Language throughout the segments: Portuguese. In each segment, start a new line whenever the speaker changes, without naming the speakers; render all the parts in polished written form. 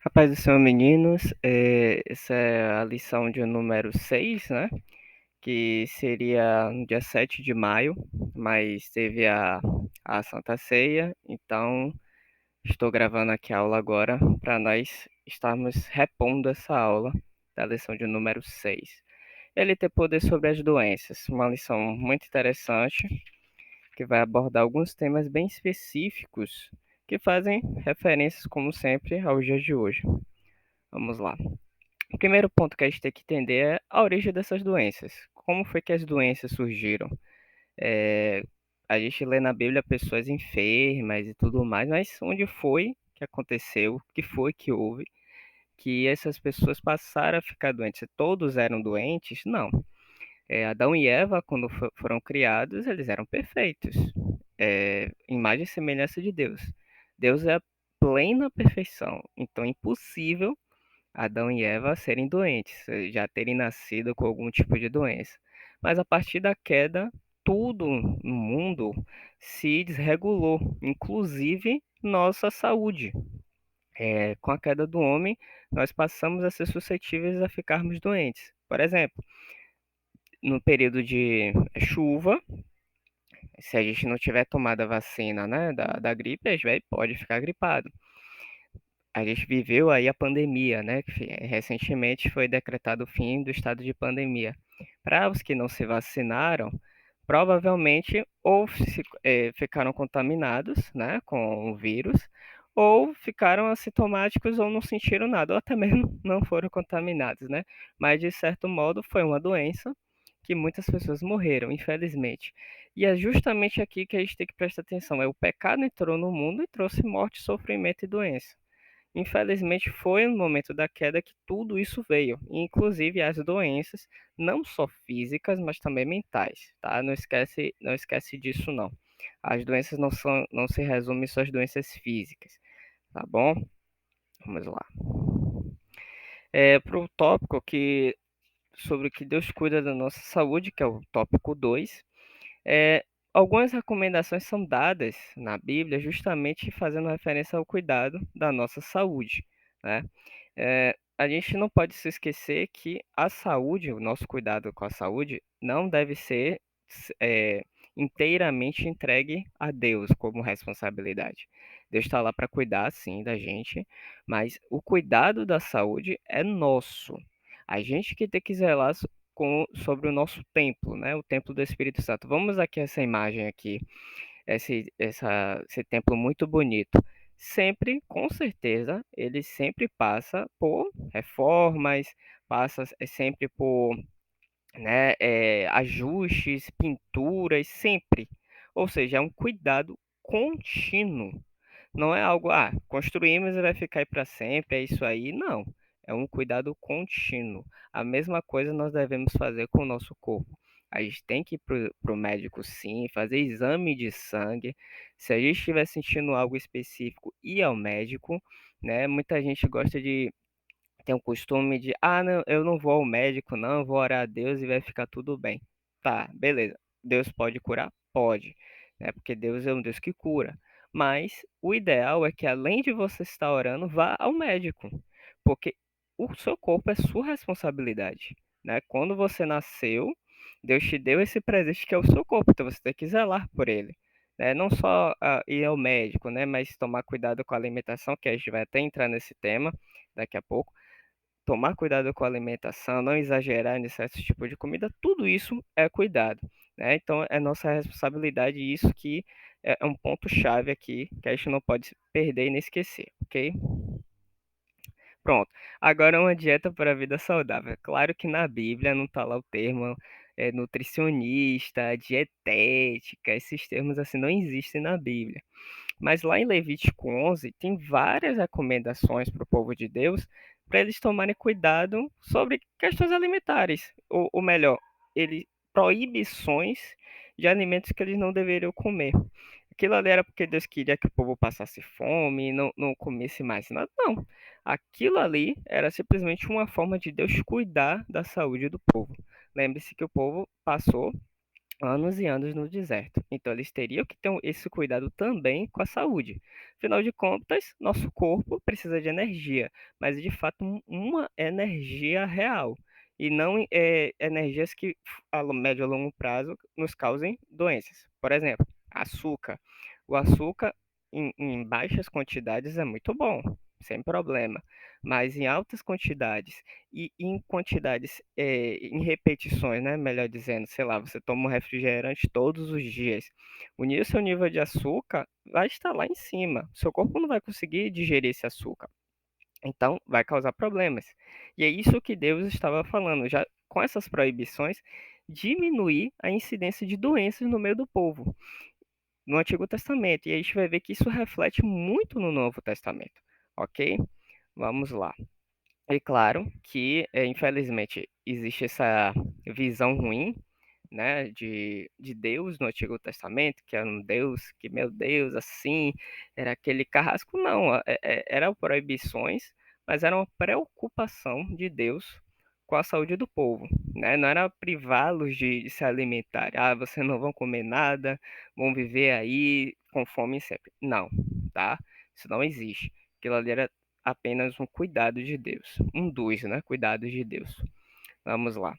Rapaz do céu, meninos, essa é a lição de número 6, né? Que seria no dia 7 de maio, mas teve a Santa Ceia, então estou gravando aqui a aula agora para nós estarmos repondo essa aula da lição de número 6. Ele tem poder sobre as doenças, uma lição muito interessante que vai abordar alguns temas bem específicos que fazem referências, como sempre, aos dias de hoje. Vamos lá. O primeiro ponto que a gente tem que entender é a origem dessas doenças. Como foi que as doenças surgiram? É, a gente lê na Bíblia pessoas enfermas e tudo mais, mas onde foi que aconteceu? O que foi que houve? Que essas pessoas passaram a ficar doentes? Todos eram doentes? Não. Adão e Eva, quando foram criados, eles eram perfeitos. Imagem e semelhança de Deus. Deus é a plena perfeição. Então é impossível Adão e Eva serem doentes, já terem nascido com algum tipo de doença. Mas a partir da queda, tudo no mundo se desregulou, inclusive nossa saúde. Com a queda do homem, nós passamos a ser suscetíveis a ficarmos doentes. Por exemplo, no período de chuva, se a gente não tiver tomado a vacina, né, da gripe, a gente pode ficar gripado. A gente viveu aí a pandemia, né? Recentemente foi decretado o fim do estado de pandemia. Para os que não se vacinaram, provavelmente ou ficaram contaminados, né, com o vírus, ou ficaram assintomáticos ou não sentiram nada, ou até mesmo não foram contaminados, né? Mas de certo modo foi uma doença que muitas pessoas morreram, infelizmente. E é justamente aqui que a gente tem que prestar atenção. O pecado entrou no mundo e trouxe morte, sofrimento e doença. Infelizmente, foi no momento da queda que tudo isso veio, inclusive as doenças, não só físicas, mas também mentais, tá? Não esquece disso não. As doenças não se resumem só às doenças físicas, tá bom? Vamos lá. Para o tópico sobre que Deus cuida da nossa saúde, que é o tópico 2. É, Algumas recomendações são dadas na Bíblia justamente fazendo referência ao cuidado da nossa saúde, né? A gente não pode se esquecer que a saúde, o nosso cuidado com a saúde, não deve ser é, inteiramente entregue a Deus como responsabilidade. Deus está lá para cuidar, sim, da gente, mas o cuidado da saúde é nosso. A gente que tem que zelar sobre o nosso templo, né? O templo do Espírito Santo. Vamos aqui essa imagem aqui, esse templo muito bonito. Sempre, com certeza, ele sempre passa por reformas, passa sempre por, né, ajustes, pinturas, sempre. Ou seja, é um cuidado contínuo. Não é algo, construímos e vai ficar aí para sempre, é isso aí. Não. É um cuidado contínuo. A mesma coisa nós devemos fazer com o nosso corpo. A gente tem que ir para o médico, sim, fazer exame de sangue. Se a gente estiver sentindo algo específico, ir ao médico, né? Muita gente gosta de tem o costume de, não, eu não vou ao médico, não, eu vou orar a Deus e vai ficar tudo bem. Tá, beleza. Deus pode curar? Pode, né? Porque Deus é um Deus que cura. Mas o ideal é que além de você estar orando, vá ao médico, porque o seu corpo é sua responsabilidade, né? Quando você nasceu, Deus te deu esse presente que é o seu corpo, então você tem que zelar por ele. Né? Não só ir ao médico, né? Mas tomar cuidado com a alimentação, que a gente vai até entrar nesse tema daqui a pouco, tomar cuidado com a alimentação, não exagerar em certo tipo de comida, tudo isso é cuidado, né? Então é nossa responsabilidade e isso que é um ponto chave aqui que a gente não pode perder e nem esquecer, ok? Pronto. Agora uma dieta para a vida saudável. Claro que na Bíblia não está lá o termo nutricionista, dietética, esses termos assim não existem na Bíblia. Mas lá em Levítico 11 tem várias recomendações para o povo de Deus para eles tomarem cuidado sobre questões alimentares, ou melhor, proibições de alimentos que eles não deveriam comer. Aquilo ali era porque Deus queria que o povo passasse fome e não comesse mais nada. Não. Aquilo ali era simplesmente uma forma de Deus cuidar da saúde do povo. Lembre-se que o povo passou anos e anos no deserto. Então, eles teriam que ter esse cuidado também com a saúde. Afinal de contas, nosso corpo precisa de energia, mas de fato uma energia real. E não energias que a médio e longo prazo nos causem doenças. Por exemplo, açúcar. O açúcar em baixas quantidades é muito bom, sem problema. Mas em altas quantidades e em quantidades, em repetições, né, melhor dizendo, sei lá, você toma um refrigerante todos os dias, o seu nível de açúcar vai estar lá em cima. Seu corpo não vai conseguir digerir esse açúcar. Então, vai causar problemas. E é isso que Deus estava falando, já com essas proibições, diminuir a incidência de doenças no meio do povo, no Antigo Testamento. E a gente vai ver que isso reflete muito no Novo Testamento, ok? Vamos lá. E claro que, infelizmente, existe essa visão ruim, né, de Deus no Antigo Testamento, que era um Deus que, meu Deus, assim, era aquele carrasco. Não, eram proibições, mas era uma preocupação de Deus com a saúde do povo, né? Não era privá-los de se alimentar. Ah, vocês não vão comer nada, vão viver aí com fome sempre. Não, tá? Isso não existe. Aquilo ali era apenas um cuidado de Deus. Um dos, né? Cuidados de Deus. Vamos lá.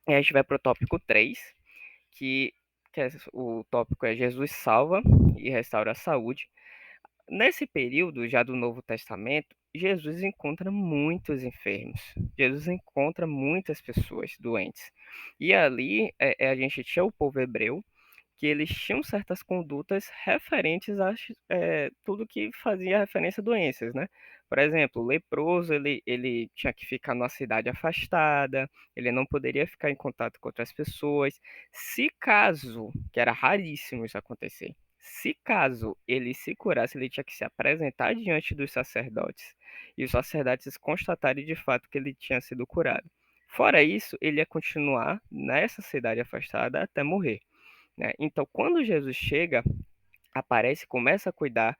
E a gente vai para o tópico 3, o tópico é Jesus salva e restaura a saúde. Nesse período já do Novo Testamento, Jesus encontra muitos enfermos. Jesus encontra muitas pessoas doentes. E ali a gente tinha o povo hebreu que eles tinham certas condutas referentes a tudo que fazia referência a doenças, né? Por exemplo, o leproso, ele tinha que ficar numa cidade afastada, ele não poderia ficar em contato com outras pessoas. Se caso, que era raríssimo isso acontecer, se caso ele se curasse, ele tinha que se apresentar diante dos sacerdotes, e os sacerdotes constatarem de fato que ele tinha sido curado. Fora isso, ele ia continuar nessa cidade afastada até morrer, né? Então, quando Jesus chega, aparece, começa a cuidar,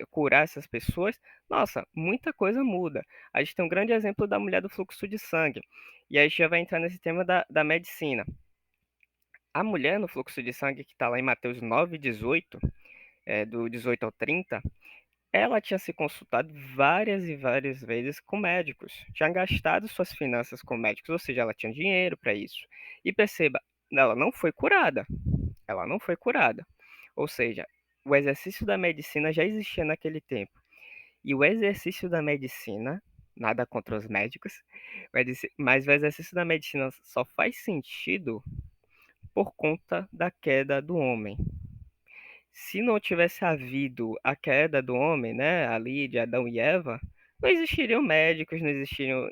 curar essas pessoas, nossa, muita coisa muda. A gente tem um grande exemplo da mulher do fluxo de sangue. E aí a gente já vai entrar nesse tema da medicina. A mulher no fluxo de sangue, que está lá em Mateus 9:18, do 18 ao 30, ela tinha se consultado várias e várias vezes com médicos, tinha gastado suas finanças com médicos, ou seja, ela tinha dinheiro para isso. E perceba, ela não foi curada. Ela não foi curada. Ou seja, o exercício da medicina já existia naquele tempo. E o exercício da medicina, nada contra os médicos, mas o exercício da medicina só faz sentido por conta da queda do homem. Se não tivesse havido a queda do homem, né, ali de Adão e Eva, não existiriam médicos, não existiriam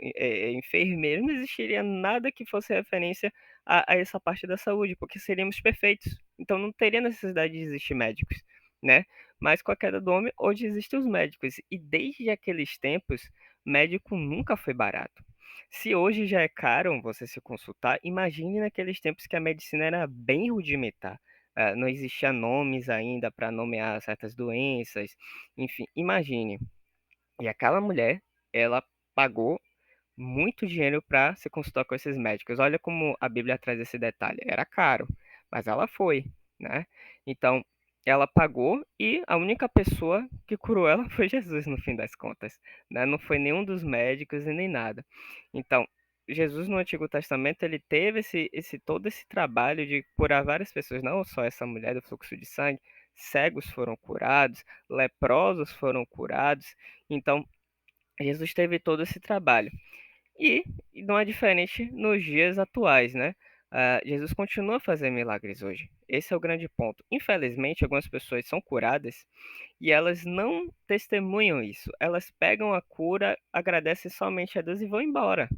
enfermeiros, não existiria nada que fosse referência a essa parte da saúde, porque seríamos perfeitos. Então não teria necessidade de existir médicos, né? Mas com a queda do homem, hoje existem os médicos. E desde aqueles tempos, médico nunca foi barato. Se hoje já é caro você se consultar, imagine naqueles tempos que a medicina era bem rudimentar. Não existia nomes ainda para nomear certas doenças, enfim, imagine. E aquela mulher, ela pagou muito dinheiro para se consultar com esses médicos. Olha como a Bíblia traz esse detalhe. Era caro, mas ela foi, né? Então, ela pagou e a única pessoa que curou ela foi Jesus, no fim das contas, né? Não foi nenhum dos médicos e nem nada. Então, Jesus no Antigo Testamento, ele teve todo esse trabalho de curar várias pessoas, não só essa mulher do fluxo de sangue, cegos foram curados, leprosos foram curados. Então, Jesus teve todo esse trabalho. E, e não é diferente nos dias atuais, né? Jesus continua a fazer milagres hoje. Esse é o grande ponto. Infelizmente, algumas pessoas são curadas e elas não testemunham isso. Elas pegam a cura, agradecem somente a Deus e vão embora.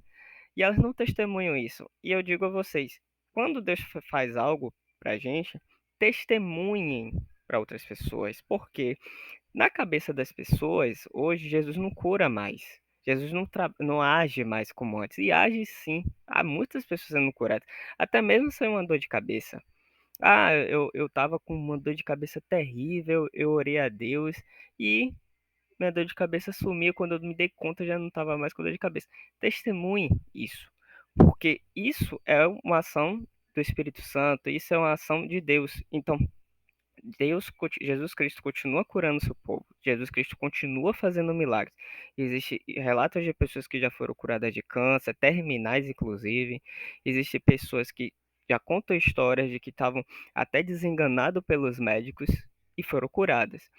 E elas não testemunham isso. E eu digo a vocês, quando Deus faz algo pra gente, testemunhem para outras pessoas. Porque na cabeça das pessoas, hoje Jesus não cura mais. Jesus não age mais como antes. E age sim. Há muitas pessoas sendo curadas. Até mesmo sem uma dor de cabeça. Ah, eu tava com uma dor de cabeça terrível. Eu orei a Deus. E minha dor de cabeça sumiu. Quando eu me dei conta, eu já não estava mais com dor de cabeça. Testemunhe isso. Porque isso é uma ação do Espírito Santo, isso é uma ação de Deus. Então, Jesus Cristo continua curando seu povo. Jesus Cristo continua fazendo milagres. Existem relatos de pessoas que já foram curadas de câncer, terminais inclusive. Existem pessoas que já contam histórias de que estavam até desenganados pelos médicos e foram curadas.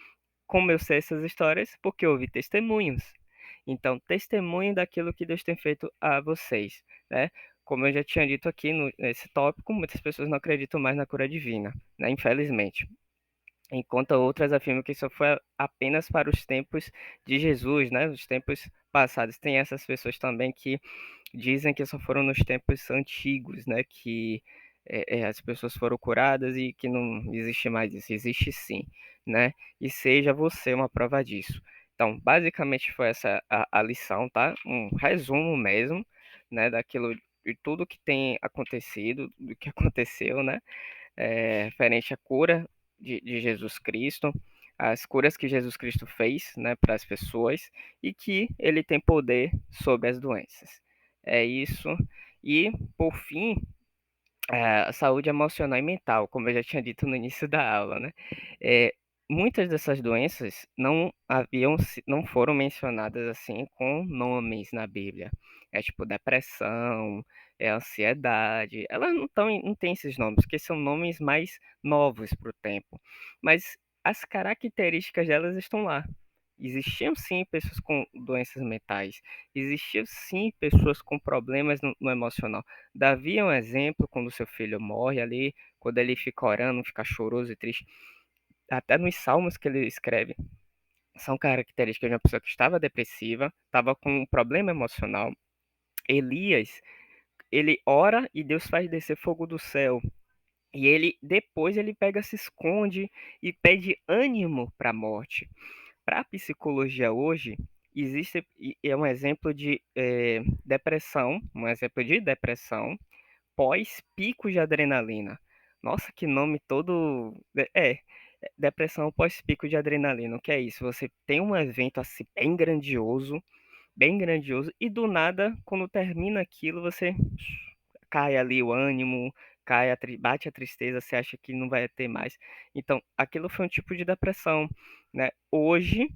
Como eu sei essas histórias? Porque eu ouvi testemunhos. Então, testemunho daquilo que Deus tem feito a vocês, né? Como eu já tinha dito aqui nesse tópico, muitas pessoas não acreditam mais na cura divina, né? Infelizmente. Enquanto outras afirmam que isso foi apenas para os tempos de Jesus, né? Os tempos passados. Tem essas pessoas também que dizem que só foram nos tempos antigos, né? Que as pessoas foram curadas e que não existe mais isso. Existe sim, né? E seja você uma prova disso. Então, basicamente foi essa a lição, tá? Um resumo mesmo, né? Daquilo de tudo que tem acontecido, do que aconteceu, né? Referente à cura de Jesus Cristo, as curas que Jesus Cristo fez, né, para as pessoas e que ele tem poder sobre as doenças. É isso. E, por fim, a saúde emocional e mental, como eu já tinha dito no início da aula, né? Eh, Muitas dessas doenças não foram mencionadas assim com nomes na Bíblia. É tipo depressão, é ansiedade. Elas não têm esses nomes, porque são nomes mais novos para o tempo. Mas as características delas estão lá. Existiam sim pessoas com doenças mentais, existiam sim pessoas com problemas no emocional. Davi é um exemplo quando seu filho morre ali, quando ele fica orando, fica choroso e triste. Até nos salmos que ele escreve, são características de uma pessoa que estava depressiva, estava com um problema emocional. Elias, ele ora e Deus faz descer fogo do céu. E depois ele pega, se esconde e pede ânimo para a morte. Para a psicologia hoje, existe é um exemplo de depressão, um exemplo de depressão pós-pico de adrenalina. Nossa, que nome todo. Depressão pós-pico de adrenalina. O que é isso? Você tem um evento assim bem grandioso, e do nada, quando termina aquilo, você cai ali o ânimo, bate a tristeza, você acha que não vai ter mais. Então, aquilo foi um tipo de depressão, né? Hoje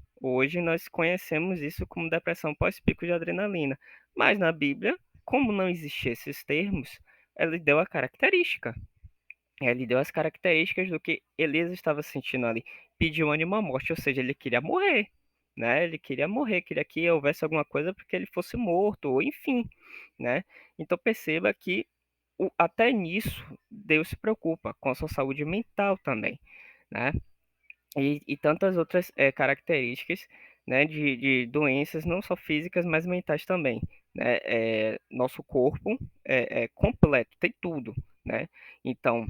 nós conhecemos isso como depressão pós-pico de adrenalina, mas na Bíblia, como não existiam esses termos, ele deu a característica. Ele deu as características do que Elias estava sentindo ali. Pediu ânimo à morte, ou seja, ele queria morrer, né? Ele queria morrer, queria que houvesse alguma coisa para que ele fosse morto, ou enfim, né? Então perceba que até nisso Deus se preocupa com a sua saúde mental também, né? E tantas outras características, né, de doenças não só físicas, mas mentais também, né? Nosso corpo é completo, tem tudo, né? Então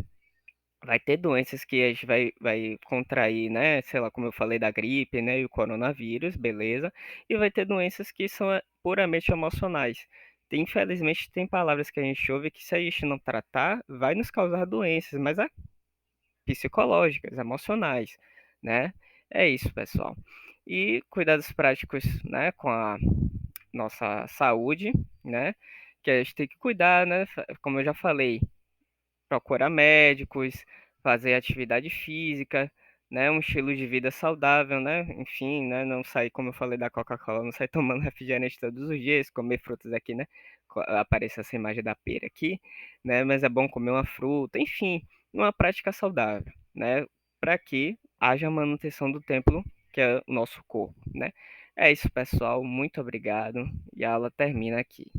vai ter doenças que a gente vai contrair, né? Sei lá, como eu falei da gripe, né? E o coronavírus, beleza. E vai ter doenças que são puramente emocionais. Infelizmente, tem palavras que a gente ouve que, se a gente não tratar, vai nos causar doenças, mas é psicológicas, emocionais, né? É isso, pessoal. E cuidados práticos, né? Com a nossa saúde, né? Que a gente tem que cuidar, né? Como eu já falei, procurar médicos, fazer atividade física, né, um estilo de vida saudável, né, enfim, né, não sair, como eu falei da Coca-Cola, não sair tomando refrigerante todos os dias, comer frutas aqui, né, aparece essa imagem da pera aqui, né, mas é bom comer uma fruta, enfim, uma prática saudável, né, para que haja manutenção do templo, que é o nosso corpo, né. É isso, pessoal, muito obrigado, e a aula termina aqui.